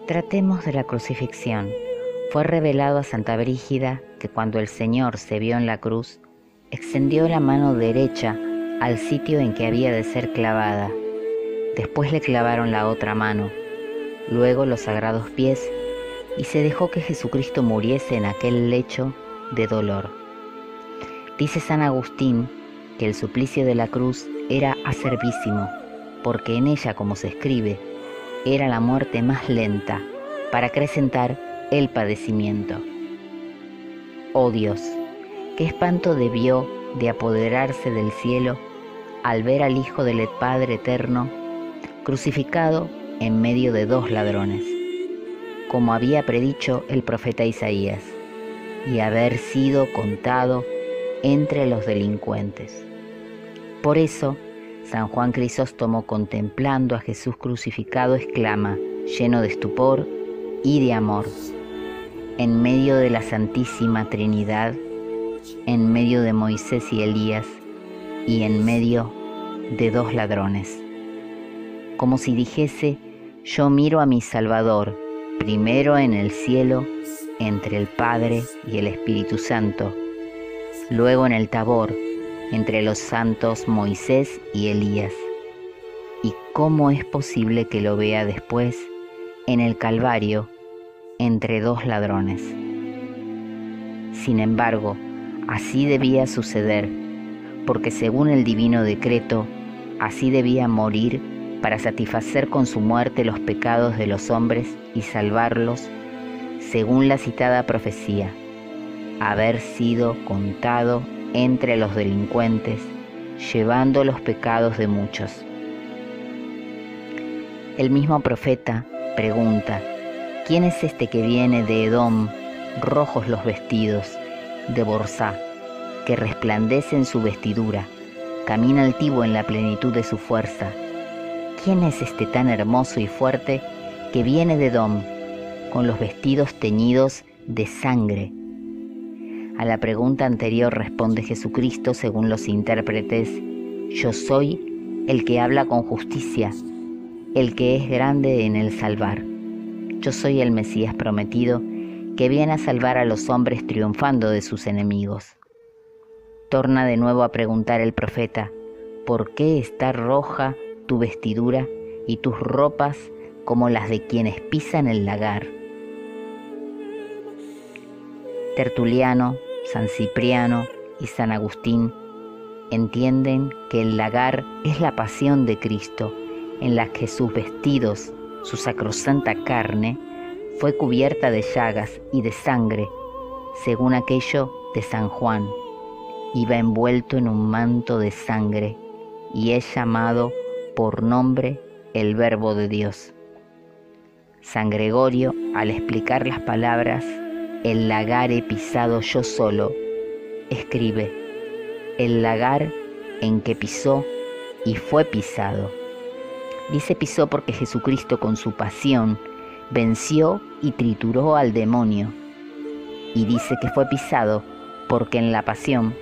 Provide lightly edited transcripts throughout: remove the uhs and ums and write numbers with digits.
Tratemos de la crucifixión. Fue revelado a Santa Brígida que cuando el Señor se vio en la cruz, extendió la mano derecha al sitio en que había de ser clavada. Después le clavaron la otra mano, luego los sagrados pies, y se dejó que Jesucristo muriese en aquel lecho de dolor. Dice San Agustín que el suplicio de la cruz era acerbísimo, porque en ella, como se escribe, era la muerte más lenta para acrecentar el padecimiento. Oh Dios, qué espanto debió de apoderarse del cielo al ver al Hijo del Padre Eterno crucificado en medio de dos ladrones, como había predicho el profeta Isaías, y haber sido contado entre los delincuentes. Por eso, San Juan Crisóstomo, contemplando a Jesús crucificado, exclama, lleno de estupor y de amor: en medio de la Santísima Trinidad, en medio de Moisés y Elías, y en medio de dos ladrones. Como si dijese: yo miro a mi Salvador, primero en el cielo, entre el Padre y el Espíritu Santo, luego en el Tabor, entre los santos Moisés y Elías. ¿Y cómo es posible que lo vea después en el Calvario, entre dos ladrones? Sin embargo, así debía suceder, porque según el divino decreto, así debía morir para satisfacer con su muerte los pecados de los hombres y salvarlos, según la citada profecía, haber sido contado entre los delincuentes, llevando los pecados de muchos. El mismo profeta pregunta: ¿quién es este que viene de Edom, rojos los vestidos, de Borzá, que resplandece en su vestidura, camina altivo en la plenitud de su fuerza? ¿Quién es este tan hermoso y fuerte que viene de Edom, con los vestidos teñidos de sangre? A la pregunta anterior responde Jesucristo según los intérpretes: yo soy el que habla con justicia, el que es grande en el salvar. Yo soy el Mesías prometido, que viene a salvar a los hombres triunfando de sus enemigos. Torna de nuevo a preguntar el profeta: ¿por qué está roja tu vestidura y tus ropas como las de quienes pisan el lagar? Tertuliano, San Cipriano y San Agustín entienden que el lagar es la pasión de Cristo, en la que sus vestidos, su sacrosanta carne, fue cubierta de llagas y de sangre, según aquello de San Juan. Iba envuelto en un manto de sangre y es llamado por nombre el Verbo de Dios. San Gregorio, al explicar las palabras el lagar he pisado yo solo, escribe: el lagar en que pisó y fue pisado. Dice pisó porque Jesucristo con su pasión venció y trituró al demonio, y dice que fue pisado porque en la pasión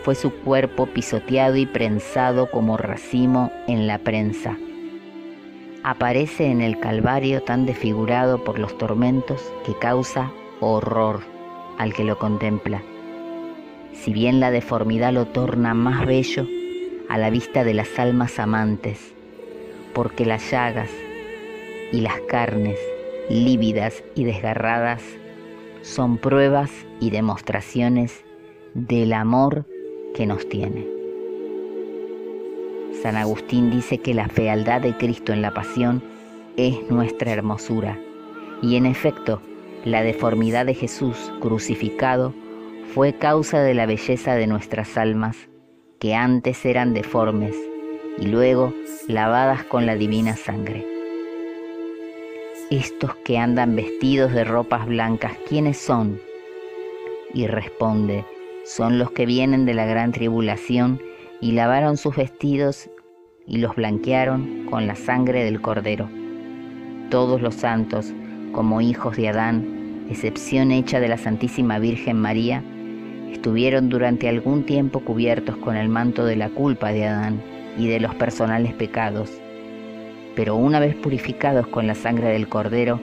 fue su cuerpo pisoteado y prensado como racimo en la prensa. Aparece en el Calvario tan desfigurado por los tormentos que causa horror al que lo contempla. Si bien la deformidad lo torna más bello a la vista de las almas amantes, porque las llagas y las carnes lívidas y desgarradas son pruebas y demostraciones del amor que nos tiene. San Agustín dice que la fealdad de Cristo en la pasión es nuestra hermosura, y en efecto, la deformidad de Jesús crucificado fue causa de la belleza de nuestras almas, que antes eran deformes y luego lavadas con la divina sangre. Estos que andan vestidos de ropas blancas, ¿quiénes son? Y responde: son los que vienen de la gran tribulación y lavaron sus vestidos y los blanquearon con la sangre del Cordero. Todos los santos, como hijos de Adán, excepción hecha de la Santísima Virgen María, estuvieron durante algún tiempo cubiertos con el manto de la culpa de Adán y de los personales pecados, pero una vez purificados con la sangre del Cordero,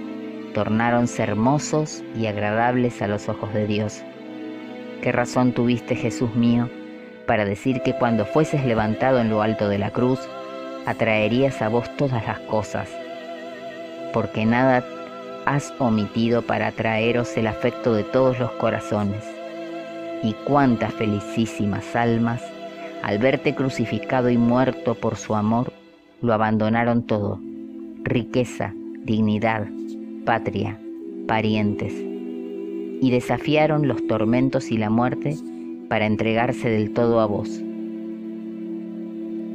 tornáronse hermosos y agradables a los ojos de Dios. ¿Qué razón tuviste, Jesús mío, para decir que cuando fueses levantado en lo alto de la cruz, atraerías a vos todas las cosas? Porque nada has omitido para atraeros el afecto de todos los corazones. Y cuántas felicísimas almas, al verte crucificado y muerto por su amor, lo abandonaron todo: riqueza, dignidad, patria, parientes, y desafiaron los tormentos y la muerte para entregarse del todo a vos.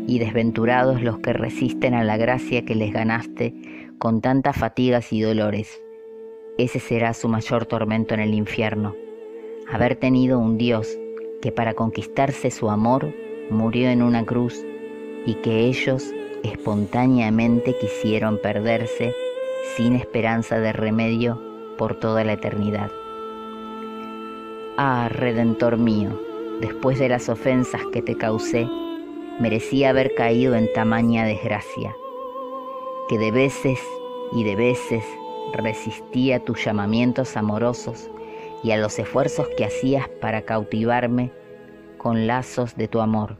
Y desventurados los que resisten a la gracia que les ganaste con tantas fatigas y dolores. Ese será su mayor tormento en el infierno: haber tenido un Dios que para conquistarse su amor murió en una cruz, y que ellos espontáneamente quisieron perderse sin esperanza de remedio por toda la eternidad. Ah, Redentor mío, después de las ofensas que te causé, merecía haber caído en tamaña desgracia, que de veces y de veces resistí a tus llamamientos amorosos y a los esfuerzos que hacías para cautivarme con lazos de tu amor.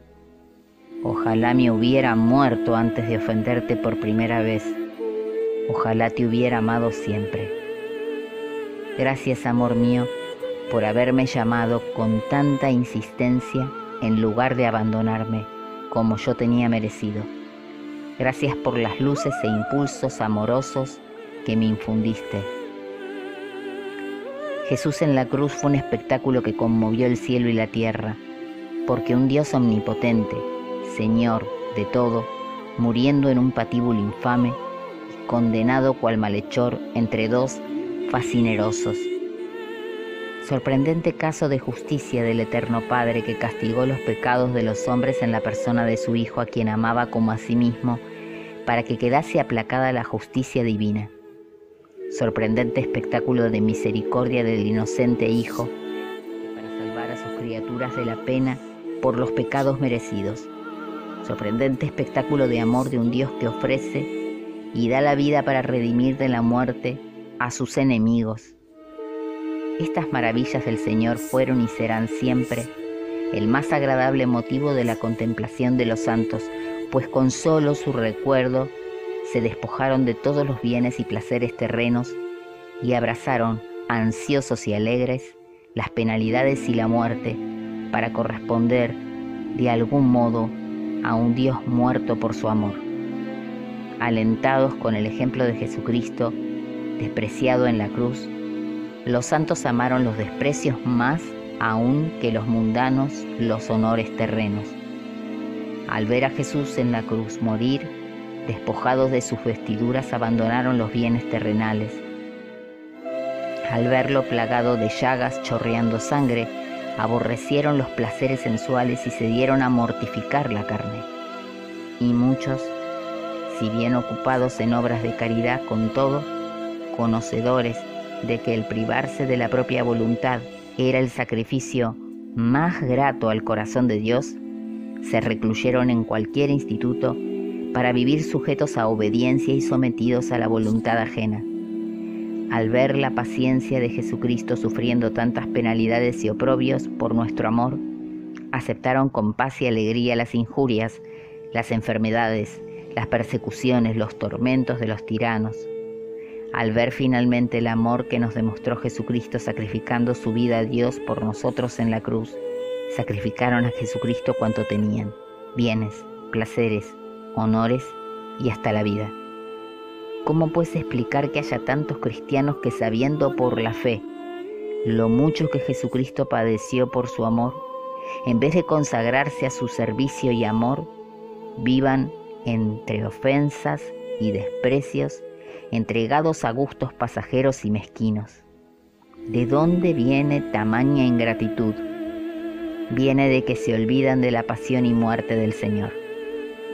Ojalá me hubiera muerto antes de ofenderte por primera vez. Ojalá te hubiera amado siempre. Gracias, amor mío, por haberme llamado con tanta insistencia en lugar de abandonarme como yo tenía merecido. Gracias por las luces e impulsos amorosos que me infundiste. Jesús en la cruz fue un espectáculo que conmovió el cielo y la tierra, porque un Dios omnipotente, Señor de todo, muriendo en un patíbulo infame y condenado cual malhechor entre dos fascinerosos. Sorprendente caso de justicia del Eterno Padre, que castigó los pecados de los hombres en la persona de su Hijo, a quien amaba como a sí mismo, para que quedase aplacada la justicia divina. Sorprendente espectáculo de misericordia del inocente Hijo, para salvar a sus criaturas de la pena por los pecados merecidos. Sorprendente espectáculo de amor de un Dios que ofrece y da la vida para redimir de la muerte a sus enemigos. Estas maravillas del Señor fueron y serán siempre el más agradable motivo de la contemplación de los santos, pues con solo su recuerdo se despojaron de todos los bienes y placeres terrenos y abrazaron, ansiosos y alegres, las penalidades y la muerte para corresponder de algún modo a un Dios muerto por su amor. Alentados con el ejemplo de Jesucristo, despreciado en la cruz, los santos amaron los desprecios más aún que los mundanos los honores terrenos. Al ver a Jesús en la cruz morir, despojados de sus vestiduras, abandonaron los bienes terrenales. Al verlo plagado de llagas, chorreando sangre, aborrecieron los placeres sensuales y se dieron a mortificar la carne. Y muchos, si bien ocupados en obras de caridad, con todo, conocedores de que el privarse de la propia voluntad era el sacrificio más grato al corazón de Dios, se recluyeron en cualquier instituto para vivir sujetos a obediencia y sometidos a la voluntad ajena. Al ver la paciencia de Jesucristo sufriendo tantas penalidades y oprobios por nuestro amor, aceptaron con paz y alegría las injurias, las enfermedades, las persecuciones, los tormentos de los tiranos. Al ver finalmente el amor que nos demostró Jesucristo sacrificando su vida a Dios por nosotros en la cruz, sacrificaron a Jesucristo cuanto tenían: bienes, placeres, honores y hasta la vida. ¿Cómo puedes explicar que haya tantos cristianos que, sabiendo por la fe lo mucho que Jesucristo padeció por su amor, en vez de consagrarse a su servicio y amor, vivan entre ofensas y desprecios, entregados a gustos pasajeros y mezquinos? ¿De dónde viene tamaña ingratitud? Viene de que se olvidan de la pasión y muerte del Señor.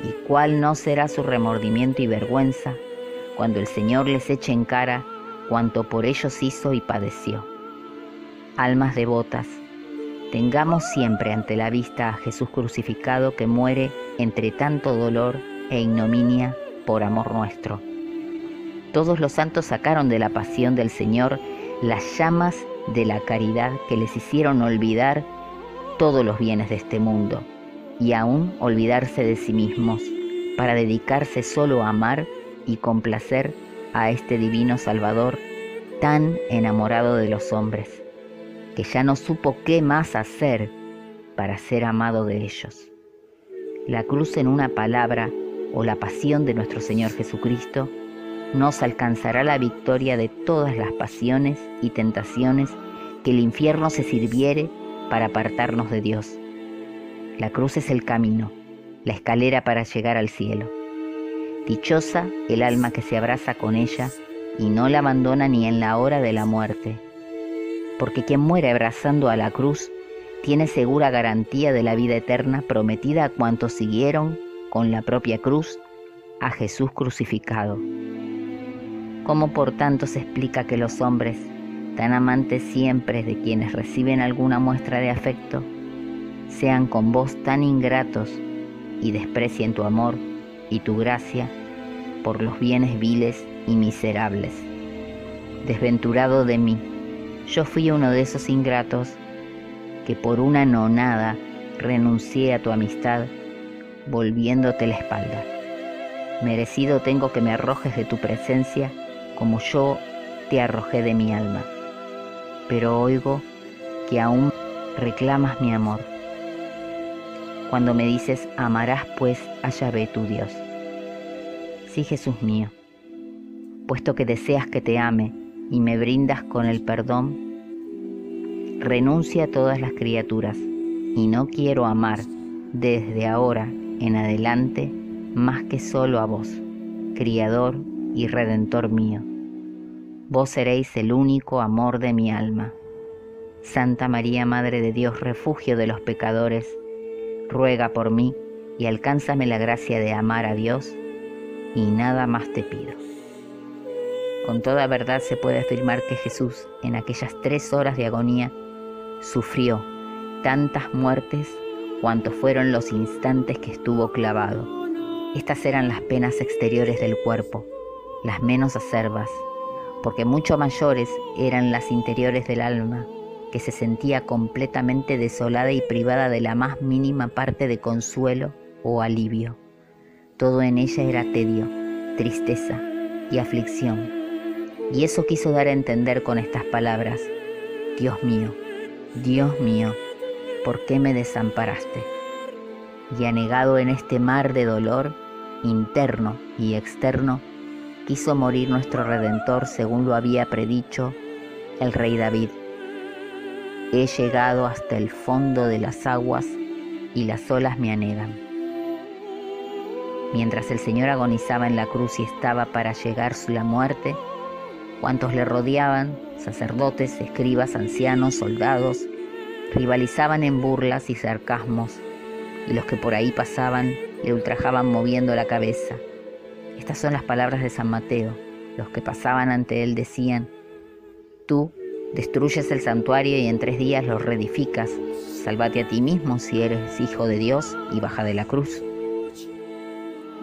¿Y cuál no será su remordimiento y vergüenza cuando el Señor les eche en cara cuanto por ellos hizo y padeció? Almas devotas, tengamos siempre ante la vista a Jesús crucificado, que muere entre tanto dolor e ignominia por amor nuestro. Todos los santos sacaron de la pasión del Señor las llamas de la caridad que les hicieron olvidar todos los bienes de este mundo y aún olvidarse de sí mismos para dedicarse solo a amar y complacer a este divino Salvador tan enamorado de los hombres, que ya no supo qué más hacer para ser amado de ellos. La cruz, en una palabra, o la pasión de nuestro Señor Jesucristo, nos alcanzará la victoria de todas las pasiones y tentaciones que el infierno se sirviere para apartarnos de Dios. La cruz es el camino, la escalera para llegar al cielo. Dichosa el alma que se abraza con ella y no la abandona ni en la hora de la muerte, porque quien muere abrazando a la cruz tiene segura garantía de la vida eterna prometida a cuantos siguieron con la propia cruz a Jesús crucificado. ¿Cómo por tanto se explica que los hombres, tan amantes siempre de quienes reciben alguna muestra de afecto, sean con vos tan ingratos y desprecien tu amor y tu gracia por los bienes viles y miserables? Desventurado de mí, yo fui uno de esos ingratos que por una nonada renuncié a tu amistad, volviéndote la espalda. Merecido tengo que me arrojes de tu presencia como yo te arrojé de mi alma, pero oigo que aún reclamas mi amor, cuando me dices: amarás pues a Yahvé tu Dios. Sí, Jesús mío, puesto que deseas que te ame y me brindas con el perdón, renuncia a todas las criaturas y no quiero amar desde ahora en adelante más que solo a vos, Criador y Redentor mío. Vos seréis el único amor de mi alma. Santa María, Madre de Dios, refugio de los pecadores, ruega por mí y alcánzame la gracia de amar a Dios, y nada más te pido. Con toda verdad se puede afirmar que Jesús, en aquellas 3 horas de agonía, sufrió tantas muertes cuanto fueron los instantes que estuvo clavado. Estas eran las penas exteriores del cuerpo, las menos acerbas, porque mucho mayores eran las interiores del alma, que se sentía completamente desolada y privada de la más mínima parte de consuelo o alivio. Todo en ella era tedio, tristeza y aflicción. Y eso quiso dar a entender con estas palabras: Dios mío, ¿por qué me desamparaste? Y anegado en este mar de dolor, interno y externo, quiso morir nuestro Redentor según lo había predicho el rey David. He llegado hasta el fondo de las aguas y las olas me anegan. Mientras el Señor agonizaba en la cruz y estaba para llegar la muerte, cuantos le rodeaban, sacerdotes, escribas, ancianos, soldados, rivalizaban en burlas y sarcasmos, y los que por ahí pasaban le ultrajaban moviendo la cabeza. Estas son las palabras de San Mateo. Los que pasaban ante él decían: tú destruyes el santuario y en 3 días lo reedificas. Sálvate a ti mismo si eres hijo de Dios y baja de la cruz.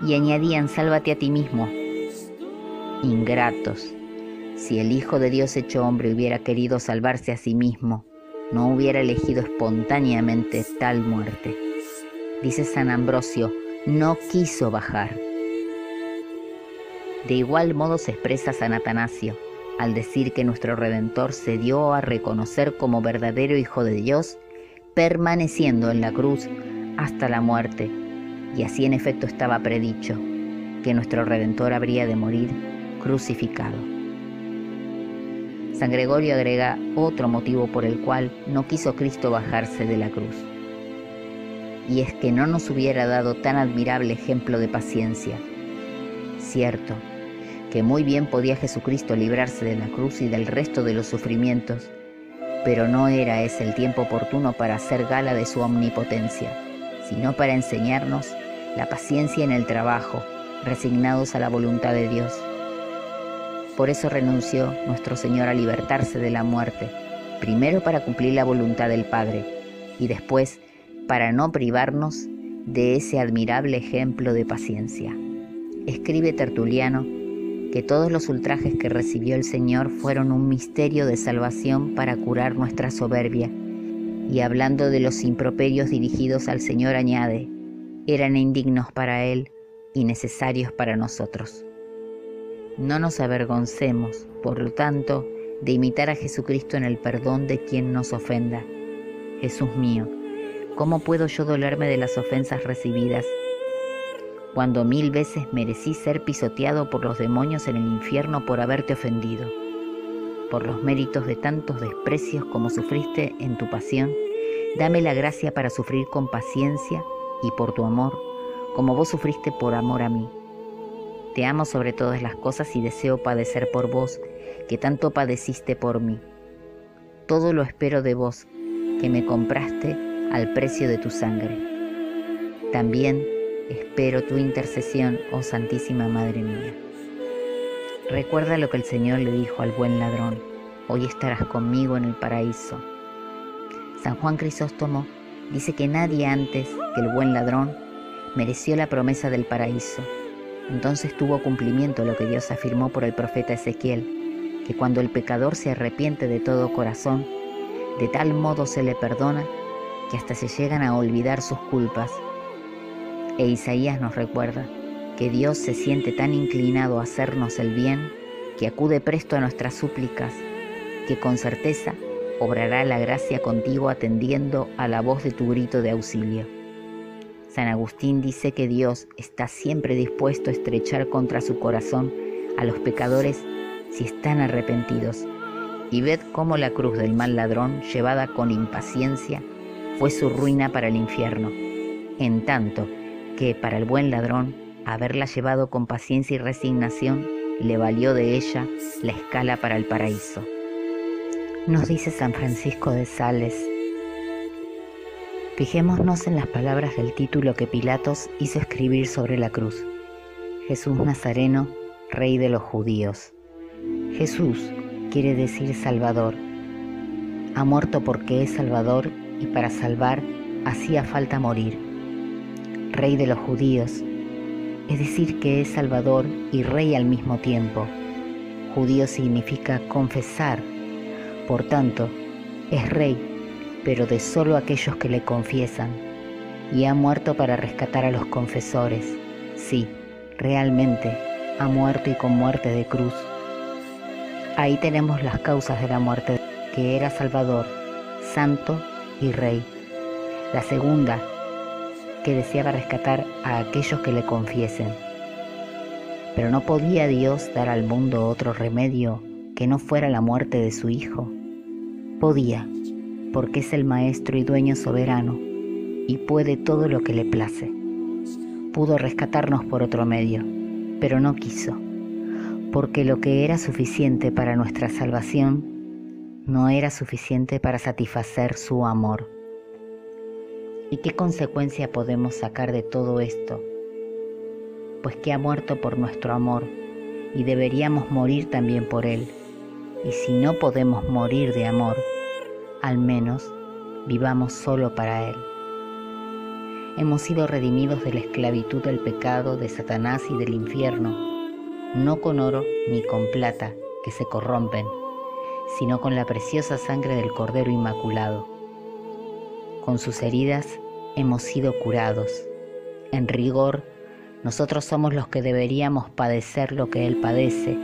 Y añadían: sálvate a ti mismo. Ingratos, si el Hijo de Dios hecho hombre hubiera querido salvarse a sí mismo, no hubiera elegido espontáneamente tal muerte. Dice San Ambrosio: no quiso bajar. De igual modo se expresa San Atanasio, al decir que nuestro Redentor se dio a reconocer como verdadero Hijo de Dios, permaneciendo en la cruz hasta la muerte, y así en efecto estaba predicho, que nuestro Redentor habría de morir crucificado. San Gregorio agrega otro motivo por el cual no quiso Cristo bajarse de la cruz, y es que no nos hubiera dado tan admirable ejemplo de paciencia. Cierto, que muy bien podía Jesucristo librarse de la cruz y del resto de los sufrimientos, pero no era ese el tiempo oportuno para hacer gala de su omnipotencia, sino para enseñarnos la paciencia en el trabajo, resignados a la voluntad de Dios. Por eso renunció nuestro Señor a libertarse de la muerte, primero para cumplir la voluntad del Padre, y después para no privarnos de ese admirable ejemplo de paciencia. Escribe Tertuliano que todos los ultrajes que recibió el Señor fueron un misterio de salvación para curar nuestra soberbia. Y hablando de los improperios dirigidos al Señor añade, eran indignos para Él y necesarios para nosotros. No nos avergoncemos, por lo tanto, de imitar a Jesucristo en el perdón de quien nos ofenda. Jesús mío, ¿cómo puedo yo dolerme de las ofensas recibidas, cuando 1000 veces merecí ser pisoteado por los demonios en el infierno por haberte ofendido? Por los méritos de tantos desprecios como sufriste en tu pasión, dame la gracia para sufrir con paciencia y por tu amor, como vos sufriste por amor a mí. Te amo sobre todas las cosas y deseo padecer por vos, que tanto padeciste por mí. Todo lo espero de vos, que me compraste al precio de tu sangre. También espero tu intercesión, oh Santísima Madre mía. Recuerda lo que el Señor le dijo al buen ladrón: hoy estarás conmigo en el paraíso. San Juan Crisóstomo dice que nadie antes que el buen ladrón mereció la promesa del paraíso. Entonces tuvo cumplimiento lo que Dios afirmó por el profeta Ezequiel, que cuando el pecador se arrepiente de todo corazón, de tal modo se le perdona que hasta se llegan a olvidar sus culpas. E Isaías nos recuerda que Dios se siente tan inclinado a hacernos el bien, que acude presto a nuestras súplicas, que con certeza obrará la gracia contigo atendiendo a la voz de tu grito de auxilio. San Agustín dice que Dios está siempre dispuesto a estrechar contra su corazón a los pecadores si están arrepentidos. Y ved cómo la cruz del mal ladrón, llevada con impaciencia, fue su ruina para el infierno, en tanto que para el buen ladrón, haberla llevado con paciencia y resignación, le valió de ella la escala para el paraíso. Nos dice San Francisco de Sales: fijémonos en las palabras del título que Pilatos hizo escribir sobre la cruz: Jesús Nazareno, Rey de los Judíos. Jesús quiere decir Salvador. Ha muerto porque es Salvador y para salvar hacía falta morir. Rey de los Judíos, es decir que es Salvador y Rey al mismo tiempo. Judío significa confesar, por tanto, es Rey, pero de solo aquellos que le confiesan, y ha muerto para rescatar a los confesores. Sí, realmente, ha muerto y con muerte de cruz. Ahí tenemos las causas de la muerte, que era Salvador, Santo y Rey. La segunda, que deseaba rescatar a aquellos que le confiesen. Pero no podía Dios dar al mundo otro remedio que no fuera la muerte de su Hijo. Podía, porque es el Maestro y Dueño soberano, y puede todo lo que le place. Pudo rescatarnos por otro medio, pero no quiso, porque lo que era suficiente para nuestra salvación no era suficiente para satisfacer su amor. ¿Y qué consecuencia podemos sacar de todo esto? Pues que ha muerto por nuestro amor, y deberíamos morir también por él. Y si no podemos morir de amor, al menos vivamos solo para él. Hemos sido redimidos de la esclavitud del pecado, de Satanás y del infierno, no con oro ni con plata, que se corrompen, sino con la preciosa sangre del Cordero Inmaculado. Con sus heridas hemos sido curados. En rigor, nosotros somos los que deberíamos padecer lo que Él padece,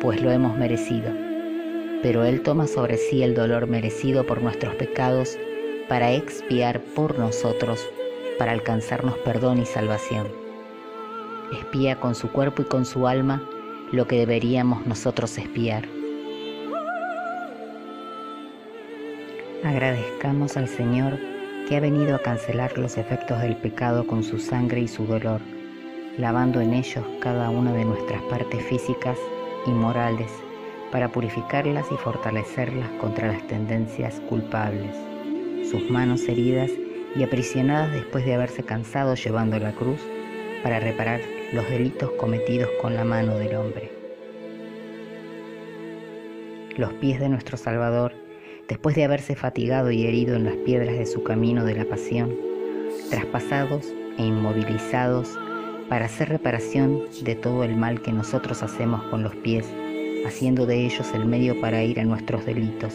pues lo hemos merecido. Pero Él toma sobre sí el dolor merecido por nuestros pecados para expiar por nosotros, para alcanzarnos perdón y salvación. Expía con su cuerpo y con su alma lo que deberíamos nosotros expiar. Agradezcamos al Señor que ha venido a cancelar los efectos del pecado con su sangre y su dolor, lavando en ellos cada una de nuestras partes físicas y morales, para purificarlas y fortalecerlas contra las tendencias culpables. Sus manos heridas y aprisionadas después de haberse cansado llevando la cruz para reparar los delitos cometidos con la mano del hombre. Los pies de nuestro Salvador, después de haberse fatigado y herido en las piedras de su camino de la pasión, traspasados e inmovilizados para hacer reparación de todo el mal que nosotros hacemos con los pies, haciendo de ellos el medio para ir a nuestros delitos.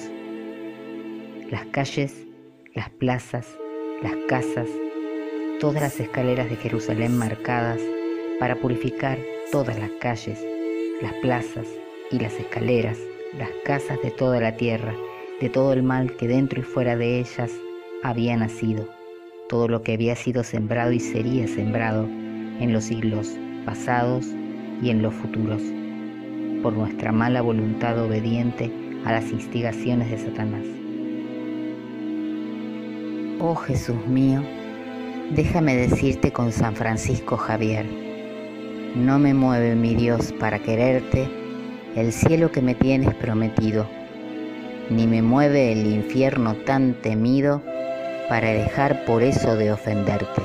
Las calles, las plazas, las casas, todas las escaleras de Jerusalén marcadas para purificar todas las calles, las plazas y las escaleras, las casas de toda la tierra, de todo el mal que dentro y fuera de ellas había nacido, todo lo que había sido sembrado y sería sembrado en los siglos pasados y en los futuros, por nuestra mala voluntad obediente a las instigaciones de Satanás. Oh Jesús mío, déjame decirte con San Francisco Javier: no me mueve, mi Dios, para quererte el cielo que me tienes prometido, ni me mueve el infierno tan temido para dejar por eso de ofenderte.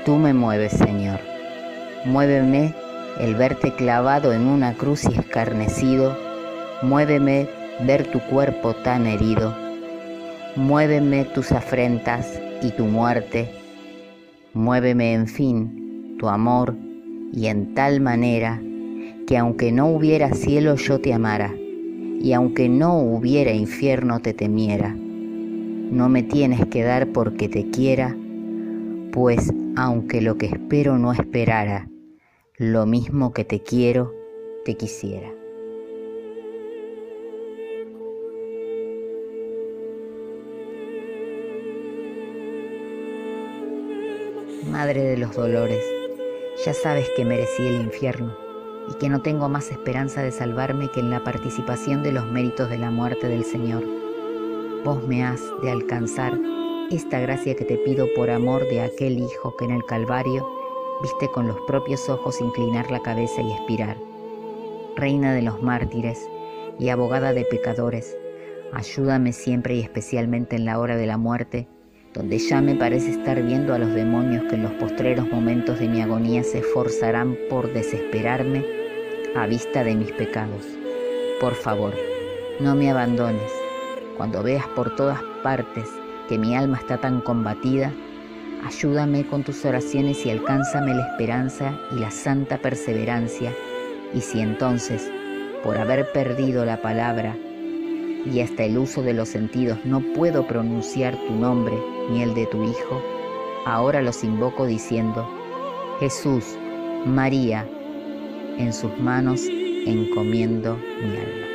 Tú me mueves, Señor. Muéveme el verte clavado en una cruz y escarnecido. Muéveme ver tu cuerpo tan herido. Muéveme tus afrentas y tu muerte. Muéveme, en fin, tu amor, y en tal manera que aunque no hubiera cielo yo te amara, y aunque no hubiera infierno te temiera. No me tienes que dar porque te quiera, pues aunque lo que espero no esperara, lo mismo que te quiero, te quisiera. Madre de los dolores, ya sabes que merecí el infierno y que no tengo más esperanza de salvarme que en la participación de los méritos de la muerte del Señor. Vos me has de alcanzar esta gracia que te pido por amor de aquel Hijo que en el Calvario viste con los propios ojos inclinar la cabeza y expirar. Reina de los mártires y abogada de pecadores, ayúdame siempre y especialmente en la hora de la muerte, donde ya me parece estar viendo a los demonios que en los postreros momentos de mi agonía se esforzarán por desesperarme a vista de mis pecados. Por favor, no me abandones. Cuando veas por todas partes que mi alma está tan combatida, ayúdame con tus oraciones y alcánzame la esperanza y la santa perseverancia. Y si entonces, por haber perdido la palabra y hasta el uso de los sentidos, no puedo pronunciar tu nombre ni el de tu Hijo, ahora los invoco diciendo: Jesús, María, en sus manos encomiendo mi alma.